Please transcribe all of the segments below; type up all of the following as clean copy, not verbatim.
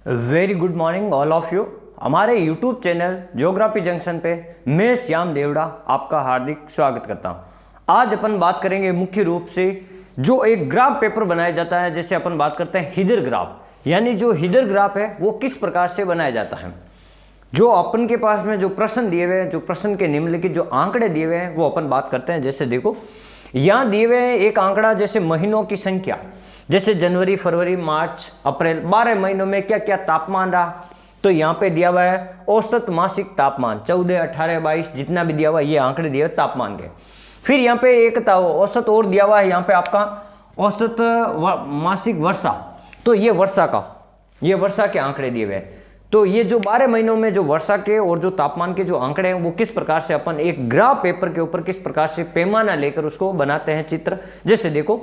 Very good morning all of you. हमारे YouTube channel geography junction पे मैं श्याम देवड़ा आपका हार्दिक स्वागत करता हूँ। आज अपन बात करेंगे मुख्य रूप से जो एक ग्राफ पेपर बनाया जाता है, जैसे अपन बात करते हैं हिदर ग्राफ, यानी जो हिदर ग्राफ है वो किस प्रकार से बनाया जाता है। जो अपन के पास में जो प्रश्न दिए हुए हैं, जो प्रश्न के निम्नलिखित जो आंकड़े दिए हुए हैं वो अपन बात करते हैं। जैसे देखो यहाँ दिए हुए हैं एक आंकड़ा, जैसे महीनों की संख्या, जैसे जनवरी, फरवरी, मार्च, अप्रैल, 12 महीनों में क्या क्या तापमान रहा। तो यहाँ पे दिया हुआ है औसत मासिक तापमान 14, 18, 22 जितना भी दिया हुआ है, ये आंकड़े दिए हुए तापमान के। फिर यहाँ पे एक औसत और दिया हुआ है, यहाँ पे आपका औसत मासिक वर्षा, तो ये वर्षा के आंकड़े दिए हुए हैं। तो ये जो 12 महीनों में जो वर्षा के और जो तापमान के जो आंकड़े हैं वो किस प्रकार से अपन एक ग्राफ पेपर के ऊपर किस प्रकार से पैमाना लेकर उसको बनाते हैं चित्र। जैसे देखो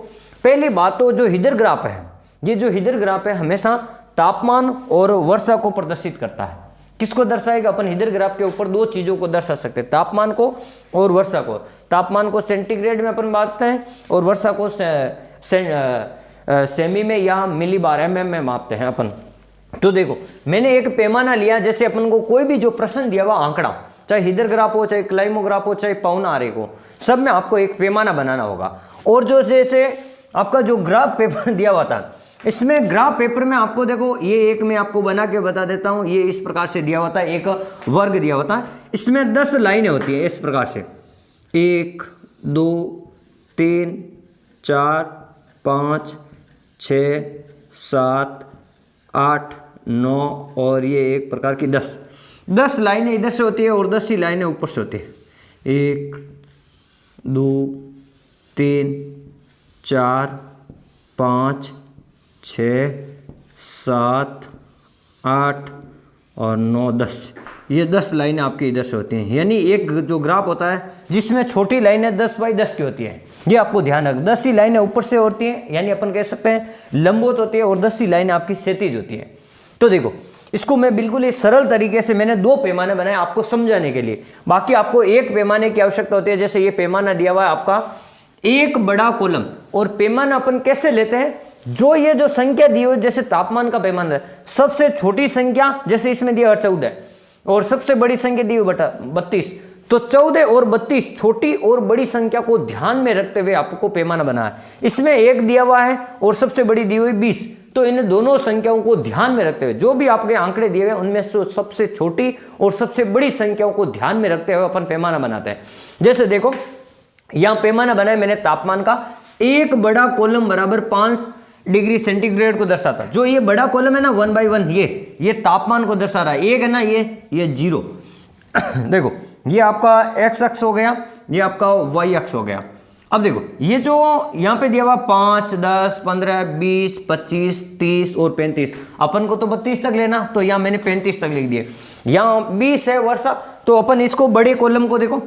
पहली बात तो जो हिदर ग्राफ है, ये जो हिदर ग्राफ है हमेशा तापमान और वर्षा को प्रदर्शित करता है। किसको दर्शाएगा? अपन हिदर ग्राफ के ऊपर दो चीजों को दर्शा सकते हैं, तापमान को और वर्षा को। तापमान को सेंटीग्रेड में अपन मापते हैं और वर्षा को सेमी में या मिली बार mm में मापते हैं अपन। तो देखो मैंने एक पैमाना लिया, जैसे अपन को कोई भी जो प्रश्न दिया हुआ आंकड़ा, चाहे हिदर ग्राफ हो, चाहे क्लाइमोग्राफ हो, चाहे पवन आरेख हो, सब में आपको एक पैमाना बनाना होगा। और जो जैसे आपका जो ग्राफ पेपर दिया हुआ था, इसमें ग्राफ पेपर में आपको देखो ये एक मैं आपको बना के बता देता हूं, ये इस प्रकार से दिया हुआ था, एक वर्ग दिया हुआ था, इसमें 10 लाइनें होती है इस प्रकार से 1 2 3 4 5 6 7 8 9 और ये एक प्रकार की 10 लाइनें इधर से होती है और 10 ही लाइनें ऊपर से होती है। 1 2 3 4 5 6 7 8 और 9 10, ये 10 लाइनें आपकी इधर से होती हैं। यानी एक जो ग्राफ होता है जिसमें छोटी लाइनें 10 बाई 10 की होती है, ये आपको ध्यान रख, 10 ही लाइनें ऊपर से होती हैं, यानी अपन कह सकते हैं लंबवत होती है, और 10 ही लाइनें आपकी क्षैतिज होती है। तो देखो इसको मैं बिल्कुल इस सरल तरीके से मैंने 2 पैमाने बनाए आपको समझाने के लिए। बाकी आपको एक पैमाने की आवश्यकता होती है। जैसे ये पैमाना दिया हुआ है आपका एक बड़ा कॉलम, और पैमाना अपन कैसे लेते हैं, जो ये जो संख्या दी हुई, जैसे तापमान का पैमाना है, सबसे छोटी संख्या जैसे इसमें दिया 14 और सबसे बड़ी संख्या दी हुई 32, तो 14 और 32 छोटी और बड़ी संख्या को ध्यान में रखते हुए आपको पैमाना बना है। इसमें एक दिया हुआ है और सबसे बड़ी दी हुई 20, तो इन दोनों संख्याओं को ध्यान में रखते हुए जो भी आपके आंकड़े दिए हुए उनमें से सबसे छोटी और सबसे बड़ी संख्याओं को ध्यान में रखते हुए अपन पैमाना बनाते हैं। जैसे देखो यहां पैमाना बनाया मैंने तापमान का, एक बड़ा कॉलम बराबर 5 डिग्री सेंटीग्रेड को दर्शाता। जो ये बड़ा कॉलम है ना 1 बाई 1, ये तापमान को दर्शा रहा है। एक है ना ये 0 देखो ये आपका x अक्ष हो गया, ये आपका y अक्ष हो गया। अब देखो ये जो यहाँ पे दिया हुआ 5 10 15 20 25 30 और 35, अपन को तो 32 तक लेना, तो यहाँ मैंने 35 तक लिख दिए। यहाँ 20 है वर्षा, तो अपन इसको बड़े कॉलम को देखो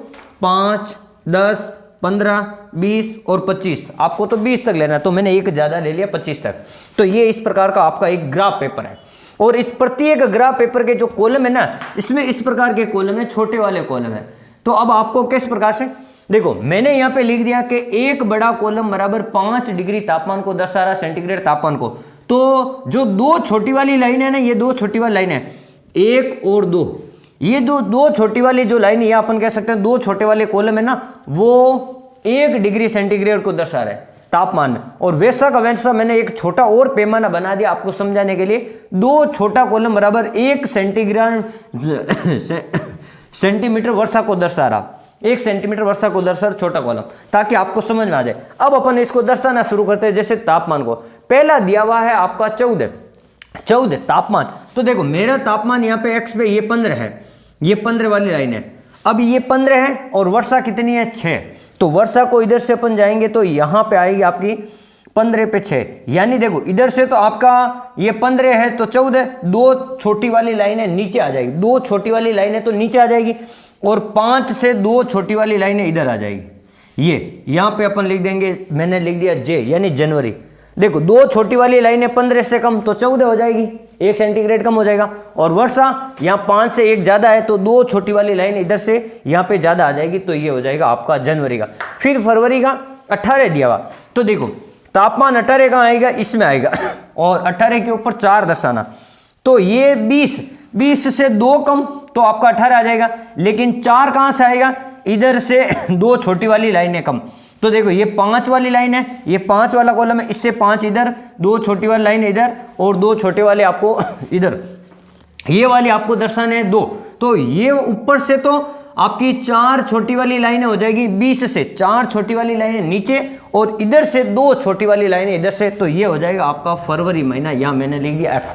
5 10 15 20 और 25, आपको तो 20 तक लेना, तो मैंने एक ज्यादा ले लिया 25 तक। तो ये इस प्रकार का आपका एक ग्राफ पेपर है, और इस प्रत्येक ग्राफ पेपर के जो कॉलम है ना, इसमें इस प्रकार के कॉलम है, छोटे वाले कॉलम है। तो अब आपको किस प्रकार से देखो मैंने यहाँ पे लिख दिया कि एक बड़ा कॉलम बराबर 5 डिग्री तापमान को दर्शा रहा है, सेंटीग्रेड तापमान को। तो जो 2 छोटी वाली लाइन है ना, ये 2 छोटी वाली लाइन है 1 और 2, ये जो 2 छोटी वाली जो लाइन है, अपन कह सकते हैं 2 छोटे वाले कॉलम है ना, वो 1 डिग्री सेंटीग्रेड को दर्शा रहे तापमान में। और वैसा का वैसा मैंने एक छोटा और पैमाना बना दिया आपको समझाने के लिए। 2 छोटा कॉलम बराबर 1 सेंटीमीटर वर्षा को दर्शा रहा, 1 सेंटीमीटर वर्षा को दर्शा छोटा कॉलम, ताकि आपको समझ में आ जाए। अब अपन इसको दर्शाना शुरू करते हैं। जैसे तापमान को पहला दिया हुआ है आपका 14 तापमान। तो देखो मेरा तापमान यहाँ पे x पे ये 15 है, ये 15 वाली लाइन है। अब ये 15 है और वर्षा कितनी है 6, तो वर्षा को इधर से अपन जाएंगे तो यहाँ पे आएगी आपकी 15 पे 6, यानी देखो इधर से तो आपका ये 15 है तो 14, 2 छोटी वाली लाइनें नीचे आ जाएगी, 2 छोटी वाली लाइनें तो नीचे आ जाएगी, और 5 से 2 छोटी वाली लाइनें इधर आ जाएगी। ये यहाँ पे अपन लिख देंगे, मैंने लिख दिया J यानी जनवरी। देखो 2 छोटी वाली लाइनें 15 से कम तो 14 हो जाएगी, 1 सेंटीग्रेड कम हो जाएगा। और वर्षा यहाँ 5 से 1 ज्यादा है, तो 2 छोटी वाली लाइन इधर से यहाँ पे ज्यादा आ जाएगी, तो ये हो जाएगा आपका जनवरी का। फिर फरवरी का 18 दिया हुआ, तो देखो तापमान 18 कहाँ आएगा, इसमें आएगा, और 18 के ऊपर 4 दर्शाना, तो ये 20, 20 से 2 कम तो आपका 18 आ जाएगा, लेकिन 4 कहाँ से आएगा, इधर से 2 छोटी वाली लाइनें कम। तो देखो ये 5 वाली लाइन है, ये 5 वाला कॉलम है, इससे 5 इधर, 2 छोटी वाली लाइन इधर और 2 छोटे वाले आपको इधर, ये वाली आपको दर्शाने हैं 2। तो ये ऊपर से तो आपकी 4 छोटी वाली लाइनें हो जाएगी, 20 से 4 छोटी वाली लाइनें नीचे और इधर से 2 छोटी वाली लाइनें इधर से, तो ये हो जाएगा आपका फरवरी महीना। यहाँ मैंने लिख दिया F।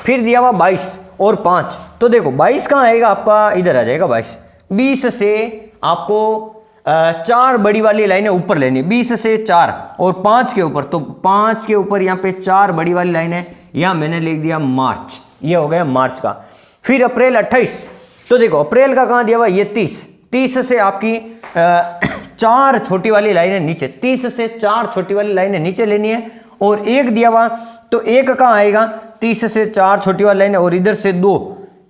फिर दिया हुआ 22 और 5, तो देखो 22 कहाँ आएगा आपका, इधर आ जाएगा 22। 20 से आपको 4 बड़ी वाली लाइनें ऊपर लेनी, 20 से 4 और 5 के ऊपर, तो 5 के ऊपर यहाँ पे 4 बड़ी वाली लाइनें, यहाँ मैंने लिख दिया मार्च, ये हो गया मार्च का। फिर अप्रैल 28, तो देखो अप्रैल का कहाँ दिया हुआ, ये 30 से आपकी 4 छोटी वाली लाइनें नीचे, 30 से 4 छोटी वाली लाइनें नीचे लेनी है और 1 दिया हुआ, तो 1 कहाँ आएगा, 30 से 4 छोटी वाली लाइनें और इधर से 2,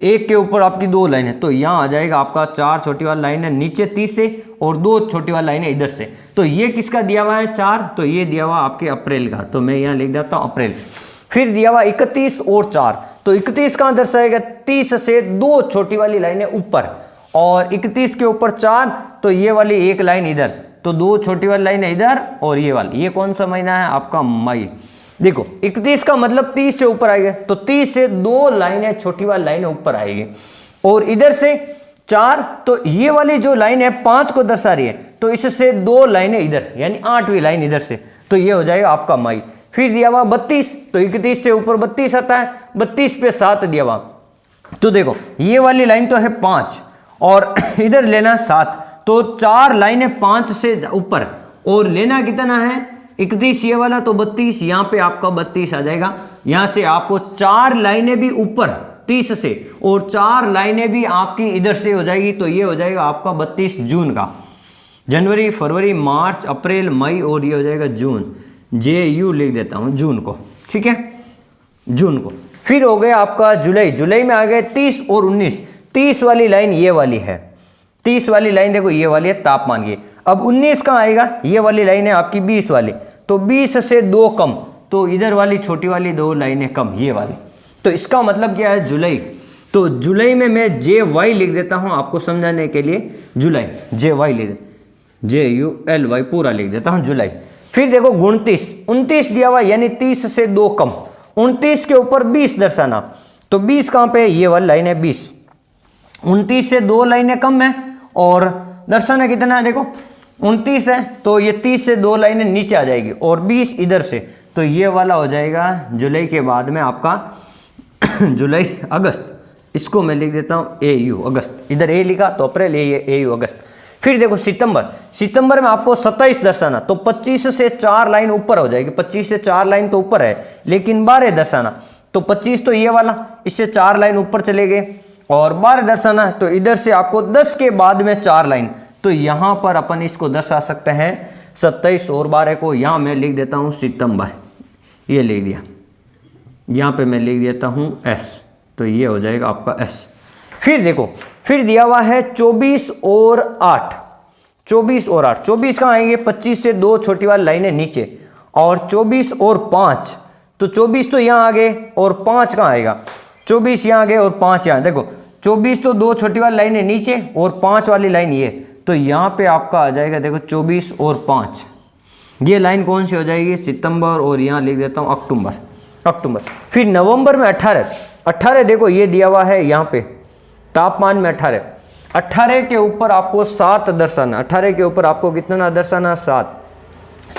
1 के ऊपर आपकी 2 लाइनें, तो यहाँ आ जाएगा आपका 4 छोटी वाली लाइनें नीचे 30 से और 2 छोटी वाली लाइनें इधर से। तो ये किसका दिया हुआ है 4, तो ये दिया हुआ आपके अप्रैल का, तो मैं यहाँ लिख देता हूँ अप्रैल। फिर दिया हुआ 31 और 4, तो 31 कहाँ दर्शाएगा, 30 से 2 छोटी वाली लाइनें ऊपर और 31 के ऊपर 4, तो ये वाली एक लाइन इधर, तो 2 छोटी वाली लाइनें इधर और ये वाली, ये कौन सा महीना है आपका मई। देखो 31 का मतलब 30 से ऊपर आएगा, तो 30 से 2 लाइनें छोटी वाली लाइनें ऊपर आएगी और इधर से 4, तो ये वाली जो लाइन है 5 को दर्शा रही है, तो इससे 2 लाइनें इधर, यानी 8वीं लाइन इधर से, तो ये हो जाएगा आपका मई। फिर दिया हुआ 32, तो 31 से ऊपर 32 आता है, 32 पे 7 दिया हुआ, तो देखो ये वाली लाइन तो है 5 और इधर लेना 7, तो 4 लाइनें 5 से ऊपर और लेना कितना है 31, ये वाला तो 32, यहाँ पे आपका 32 आ जाएगा। यहाँ से आपको 4 लाइनें भी ऊपर 30 से और 4 लाइनें भी आपकी इधर से हो जाएगी, तो ये हो जाएगा आपका 32 जून का। जनवरी, फरवरी, मार्च, अप्रैल, मई और ये हो जाएगा जून, JU लिख देता हूँ जून को, ठीक है, जून को। फिर हो गया आपका जुलाई, जुलाई में आ गए 30 और 19, 30 वाली लाइन ये वाली है, 30 वाली लाइन देखो ये वाली है तापमान की। अब 19 कहाँ आएगा, ये वाली लाइन है आपकी 20 वाली, तो 20 से 2 कम, तो इधर वाली छोटी वाली 2 लाइनें कम, ये वाली, तो इसका मतलब क्या है जुलाई। तो जुलाई में मैं JY लिख देता हूँ आपको समझाने के लिए, जुलाई JY लिख JULY पूरा लिख देता हूँ जुलाई। फिर देखो 29, 29 दिया हुआ यानी 30 से 2 कम, 29 के ऊपर 20 दर्शाना, तो 20 कहाँ पे, ये वाली लाइन है 20, 29 से 2 लाइनें कम है और दर्शाना कितना है, देखो 29 है तो ये 30 से 2 लाइनें नीचे आ जाएगी और 20 इधर से, तो ये वाला हो जाएगा जुलाई के बाद में आपका जुलाई अगस्त, इसको मैं लिख देता हूँ AU अगस्त, इधर A लिखा तो अप्रैल, ये AU अगस्त। फिर देखो सितंबर, सितंबर में आपको 27 दर्शाना, तो 25 से 4 लाइन ऊपर हो जाएगी, 25 से 4 लाइन तो ऊपर है लेकिन 12 दर्शाना, तो 25 तो ये वाला, इससे 4 लाइन ऊपर चले गए और 12 दर्शाना है, तो इधर से आपको 10 के बाद में 4 लाइन, तो यहाँ पर अपन इसको दर्शा सकते हैं 27 और 12 को, यहाँ मैं लिख देता हूँ सितंबर, ये लिख दिया, यहाँ पे मैं लिख देता हूँ S, तो ये हो जाएगा आपका S। फिर देखो फिर दिया हुआ है 24 और 8, 24 और 8, 24 कहाँ आएंगे, 25 से 2 छोटी वाली लाइनें नीचे और 24 और 5, तो 24 तो यहाँ आ गए और 5 कहाँ आएगा, 24 यहाँ आ गए और 5 यहाँ, देखो 24 तो 2 छोटी वाली लाइनें नीचे और 5 वाली लाइन ये, तो यहाँ पे आपका आ जाएगा देखो 24 और 5, ये लाइन कौन सी हो जाएगी, सितंबर, और यहाँ लिख देता हूँ अक्टूबर, अक्टूबर। फिर नवंबर में 18, 18 देखो ये दिया हुआ है यहाँ पे तापमान में 18, 18 के ऊपर आपको 7 दर्शाना, 18 के ऊपर आपको कितना दर्शाना 7,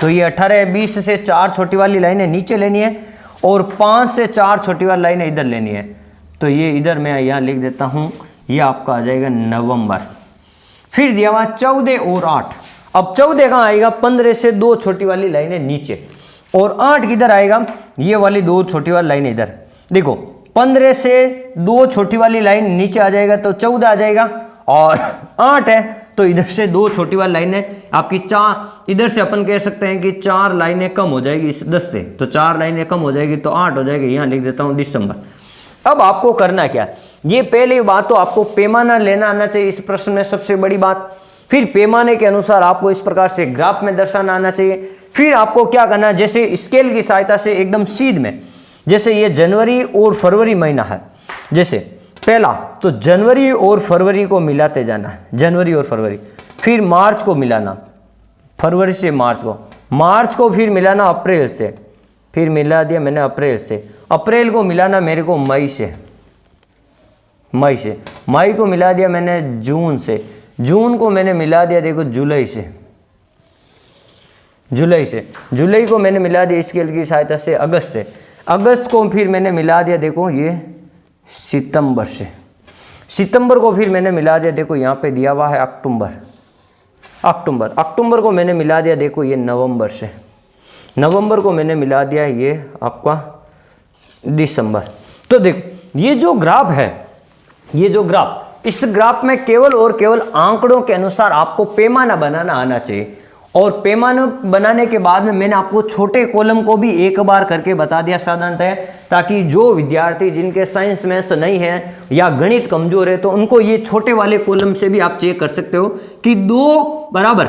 तो ये 18 है, 20 से 4 छोटी वाली लाइनें नीचे लेनी है और 5 से 4 छोटी वाली लाइनें इधर लेनी है, तो ये इधर मैं यहाँ लिख देता हूँ, ये आपका आ जाएगा नवंबर। फिर दिया हुआ 14 और 8, अब 14 कहाँ आएगा, 15 से 2 छोटी वाली लाइनें नीचे और 8 किधर आएगा, ये वाली 2 छोटी वाली लाइन इधर, देखो 15 से 2 छोटी वाली लाइन नीचे आ जाएगा तो 14 आ जाएगा और 8 है तो इधर से 2 छोटी वाली लाइनें आपकी 4, इधर से अपन कह सकते हैं कि 4 लाइनें कम हो जाएगी इस 10 से, तो 4 लाइनें कम हो जाएगी तो 8 हो जाएगी, यहाँ लिख देता हूँ दिसंबर। अब आपको करना क्या, ये पहली बात तो आपको पैमाना लेना आना चाहिए इस प्रश्न में, सबसे बड़ी बात। फिर पैमाने के अनुसार आपको इस प्रकार से ग्राफ में दर्शाना आना चाहिए। फिर आपको क्या करना है, जैसे स्केल की सहायता से एकदम सीध में जैसे ये जनवरी और फरवरी महीना है, जैसे पहला तो जनवरी और फरवरी को मिलाते जाना है, जनवरी और फरवरी, फिर मार्च को मिलाना, फरवरी से मार्च को फिर मिलाना अप्रैल से, फिर मिला दिया मैंने अप्रैल से, अप्रैल को मिलाना मेरे को मई से, मई को मिला दिया मैंने जून से, जून को मैंने मिला दिया देखो जुलाई से, जुलाई को मैंने मिला दिया स्केल की सहायता से अगस्त से, अगस्त को फिर मैंने मिला दिया देखो ये सितंबर से, सितंबर को फिर मैंने मिला दिया देखो यहाँ पे दिया हुआ है अक्टूबर को मैंने मिला दिया देखो ये नवंबर से, नवंबर को मैंने मिला दिया ये आपका दिसंबर। तो देखो ये जो ग्राफ है, ये जो ग्राफ, इस ग्राफ में केवल और केवल आंकड़ों के अनुसार आपको पैमाना बनाना आना चाहिए, और पैमाना बनाने के बाद में मैंने आपको छोटे कॉलम को भी एक बार करके बता दिया साधारणतः, ताकि जो विद्यार्थी जिनके साइंस में से नहीं है या गणित कमजोर है तो उनको ये छोटे वाले कॉलम से भी आप चेक कर सकते हो कि दो बराबर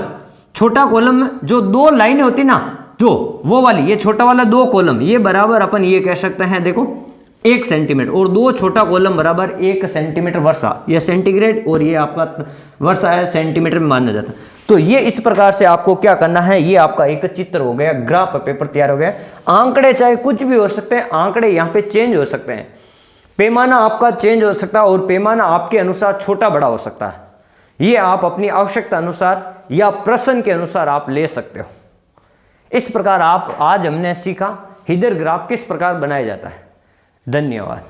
छोटा कॉलम जो दो लाइनें होती ना, जो वो वाली ये छोटा वाला दो कॉलम ये बराबर अपन ये कह सकते हैं देखो 1 सेंटीमीटर, और दो छोटा कॉलम बराबर 1 सेंटीमीटर वर्षा, ये सेंटीग्रेड और ये आपका वर्षा है सेंटीमीटर में माना जाता है। तो ये इस प्रकार से आपको क्या करना है, ये आपका एक चित्र हो गया, ग्राफ पेपर तैयार हो गया। आंकड़े चाहे कुछ भी हो सकते हैं, आंकड़े यहाँ पे चेंज हो सकते हैं, पैमाना आपका चेंज हो सकता है और पैमाना आपके अनुसार छोटा बड़ा हो सकता है, ये आप अपनी आवश्यकता अनुसार या प्रश्न के अनुसार आप ले सकते हो। इस प्रकार आप आज हमने सीखा हीदर ग्राफ किस प्रकार बनाया जाता है। धन्यवाद।